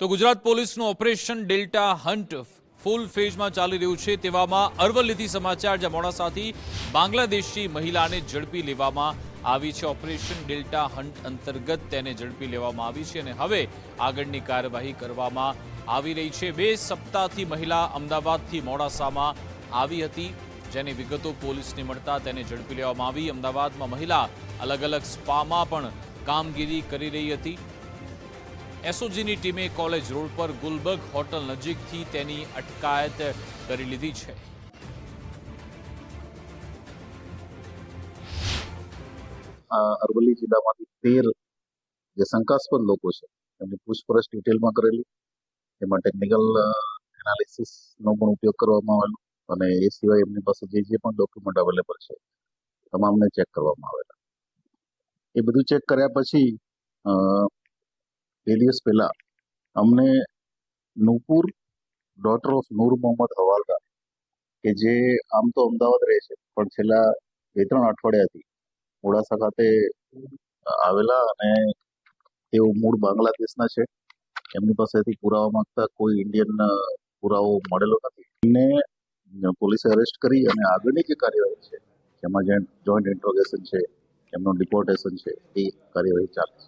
તો ગુજરાત પોલીસનું operation delta hunt ફૂલ ફેઝમાં ચાલી રહ્યું છે। તેવામાં અરવલ્લીથી સમાચાર, જ્યાં મોડાસાથી બાંગ્લાદેશી મહિલાને ઝડપી લેવામાં આવી છે। ઓપરેશન ડેલ્ટા હન્ટ અંતર્ગત તેને ઝડપી લેવામાં આવી છે અને હવે આગળની કાર્યવાહી કરવામાં આવી રહી છે। 2 સપ્તાહથી મહિલા અમદાવાદથી મોડાસામાં આવી હતી, જેની વિગતો પોલીસને મળતા તેને ઝડપી લેવામાં આવી। અમદાવાદમાં મહિલા અલગ અલગ સ્પામાં પણ કામગીરી કરી રહી હતી। એસઓજીની ટીમે કોલેજ રોડ પર ગુલબર્ગ હોટલ નજીકથી તેની અટકાયત કરી લીધી છે। અરવલ્લી જિલ્લામાંથી 13 જે શંકાસ્પદ લોકો છે એમની પૂછપરછ ડિટેલમાં કરેલી, એમાં ટેકનિકલ એનાલિસિસનો પણ ઉપયોગ કરવામાં આવેલો અને એ સિવાય એમની પાસે જે પણ ડોક્યુમેન્ટ અવેલેબલ છે તમામને ચેક કરવામાં આવેલા। એ બધું ચેક કર્યા પછી 2 દિવસ પહેલા અમને નૂપુર ડોટર ઓફ નૂર મોહમ્મદ હવાલદાર, કે જે આમ તો અમદાવાદ રહે છે પણ છેલ્લા 2-3 અઠવાડિયાથી મોડાસા ખાતે આવેલા અને તેઓ મૂળ બાંગ્લાદેશના છે। એમની પાસેથી પુરાવા માંગતા કોઈ ઇન્ડિયન પુરાવો મળેલો નથી। એમને પોલીસે અરેસ્ટ કરી અને આગળની જે કાર્યવાહી છે, જેમાં જોઈન્ટ ઇન્ટ્રોગેશન છે, એમનું ડિપોર્ટેશન છે, એ કાર્યવાહી ચાલે છે।